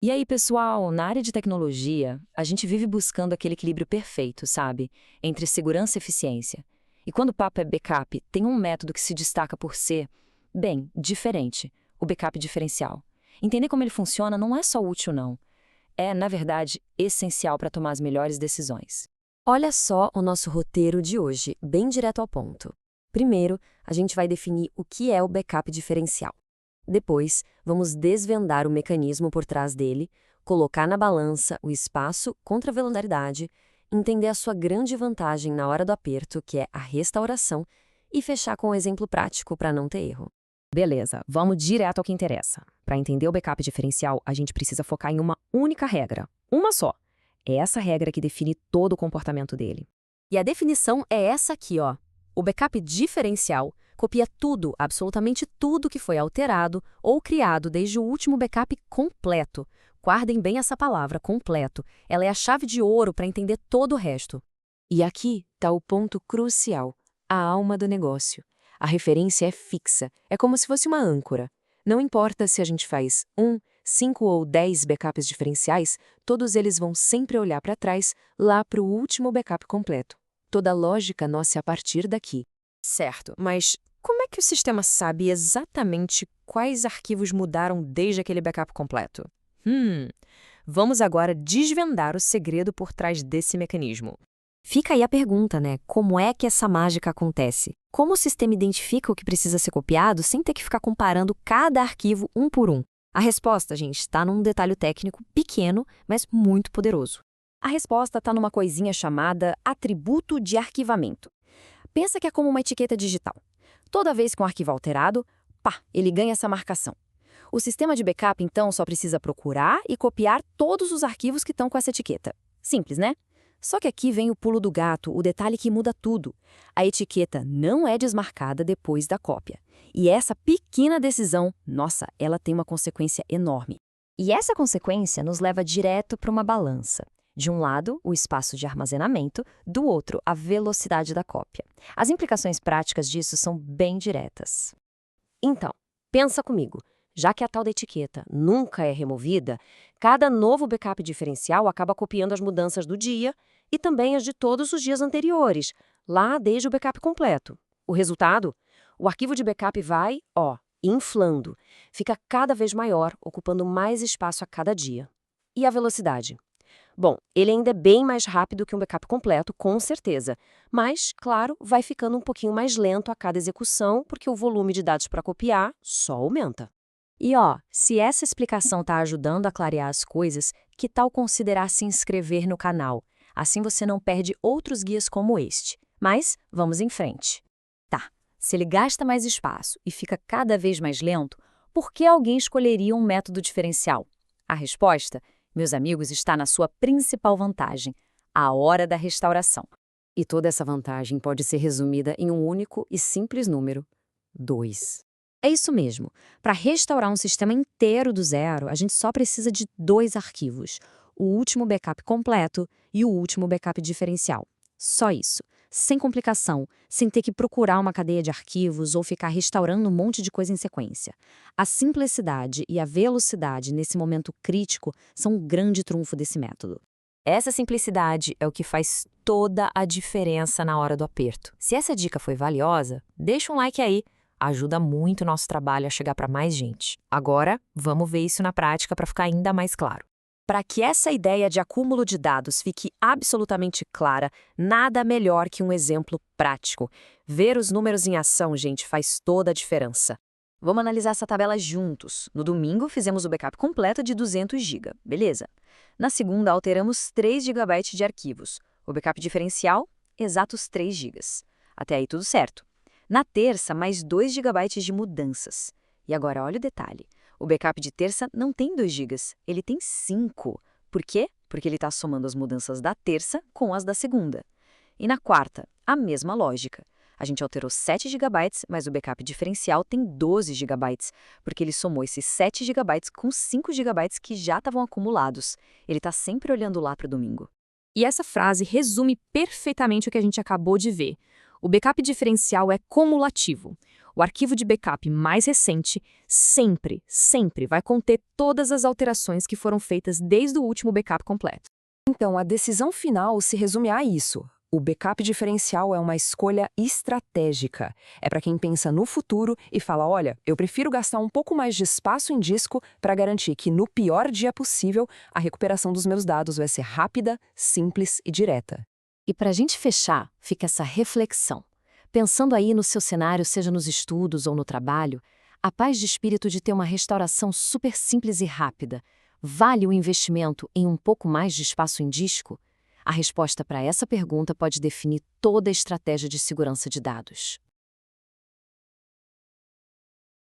E aí, pessoal, na área de tecnologia, a gente vive buscando aquele equilíbrio perfeito, sabe? Entre segurança e eficiência. E quando o papo é backup, tem um método que se destaca por ser, bem, diferente: o backup diferencial. Entender como ele funciona não é só útil, não. É, na verdade, essencial para tomar as melhores decisões. Olha só o nosso roteiro de hoje, bem direto ao ponto. Primeiro, a gente vai definir o que é o backup diferencial. Depois, vamos desvendar o mecanismo por trás dele, colocar na balança o espaço contra a velocidade, entender a sua grande vantagem na hora do aperto, que é a restauração, e fechar com um exemplo prático para não ter erro. Beleza, vamos direto ao que interessa. Para entender o backup diferencial, a gente precisa focar em uma única regra. Uma só. É essa regra que define todo o comportamento dele. E a definição é essa aqui, ó. O backup diferencial copia tudo, absolutamente tudo que foi alterado ou criado desde o último backup completo. Guardem bem essa palavra, completo. Ela é a chave de ouro para entender todo o resto. E aqui está o ponto crucial, a alma do negócio. A referência é fixa, é como se fosse uma âncora. Não importa se a gente faz 1, 5 ou 10 backups diferenciais, todos eles vão sempre olhar para trás, lá para o último backup completo. Toda a lógica nasce a partir daqui. Certo, mas como é que o sistema sabe exatamente quais arquivos mudaram desde aquele backup completo? Vamos agora desvendar o segredo por trás desse mecanismo. Fica aí a pergunta, né? Como é que essa mágica acontece? Como o sistema identifica o que precisa ser copiado sem ter que ficar comparando cada arquivo um por um? A resposta, gente, está num detalhe técnico pequeno, mas muito poderoso. A resposta está numa coisinha chamada atributo de arquivamento. Pensa que é como uma etiqueta digital. Toda vez que um arquivo é alterado, pá, ele ganha essa marcação. O sistema de backup, então, só precisa procurar e copiar todos os arquivos que estão com essa etiqueta. Simples, né? Só que aqui vem o pulo do gato, o detalhe que muda tudo. A etiqueta não é desmarcada depois da cópia. E essa pequena decisão, nossa, ela tem uma consequência enorme. E essa consequência nos leva direto para uma balança. De um lado, o espaço de armazenamento, do outro, a velocidade da cópia. As implicações práticas disso são bem diretas. Então, pensa comigo. Já que a tal da etiqueta nunca é removida, cada novo backup diferencial acaba copiando as mudanças do dia e também as de todos os dias anteriores, lá desde o backup completo. O resultado? O arquivo de backup vai, inflando. Fica cada vez maior, ocupando mais espaço a cada dia. E a velocidade? Bom, ele ainda é bem mais rápido que um backup completo, com certeza. Mas, claro, vai ficando um pouquinho mais lento a cada execução, porque o volume de dados para copiar só aumenta. E se essa explicação está ajudando a clarear as coisas, que tal considerar se inscrever no canal? Assim você não perde outros guias como este. Mas vamos em frente. Tá, se ele gasta mais espaço e fica cada vez mais lento, por que alguém escolheria um método diferencial? A resposta, meus amigos, está na sua principal vantagem, a hora da restauração. E toda essa vantagem pode ser resumida em um único e simples número: 2. É isso mesmo. Para restaurar um sistema inteiro do zero, a gente só precisa de 2 arquivos: o último backup completo e o último backup diferencial. Só isso. Sem complicação, sem ter que procurar uma cadeia de arquivos ou ficar restaurando um monte de coisa em sequência. A simplicidade e a velocidade nesse momento crítico são um grande trunfo desse método. Essa simplicidade é o que faz toda a diferença na hora do aperto. Se essa dica foi valiosa, deixa um like aí. Ajuda muito o nosso trabalho a chegar para mais gente. Agora, vamos ver isso na prática para ficar ainda mais claro. Para que essa ideia de acúmulo de dados fique absolutamente clara, nada melhor que um exemplo prático. Ver os números em ação, gente, faz toda a diferença. Vamos analisar essa tabela juntos. No domingo, fizemos o backup completo de 200 GB, beleza? Na segunda, alteramos 3 GB de arquivos. O backup diferencial, exatos 3 GB. Até aí tudo certo. Na terça, mais 2 GB de mudanças. E agora, olha o detalhe. O backup de terça não tem 2 GB, ele tem 5. Por quê? Porque ele está somando as mudanças da terça com as da segunda. E na quarta, a mesma lógica. A gente alterou 7 GB, mas o backup diferencial tem 12 GB, porque ele somou esses 7 GB com 5 GB que já estavam acumulados. Ele está sempre olhando lá para o domingo. E essa frase resume perfeitamente o que a gente acabou de ver. O backup diferencial é cumulativo. O arquivo de backup mais recente sempre vai conter todas as alterações que foram feitas desde o último backup completo. Então, a decisão final se resume a isso. O backup diferencial é uma escolha estratégica. É para quem pensa no futuro e fala, olha, eu prefiro gastar um pouco mais de espaço em disco para garantir que no pior dia possível a recuperação dos meus dados vai ser rápida, simples e direta. E para a gente fechar, fica essa reflexão. Pensando aí no seu cenário, seja nos estudos ou no trabalho, a paz de espírito de ter uma restauração super simples e rápida, vale o investimento em um pouco mais de espaço em disco? A resposta para essa pergunta pode definir toda a estratégia de segurança de dados.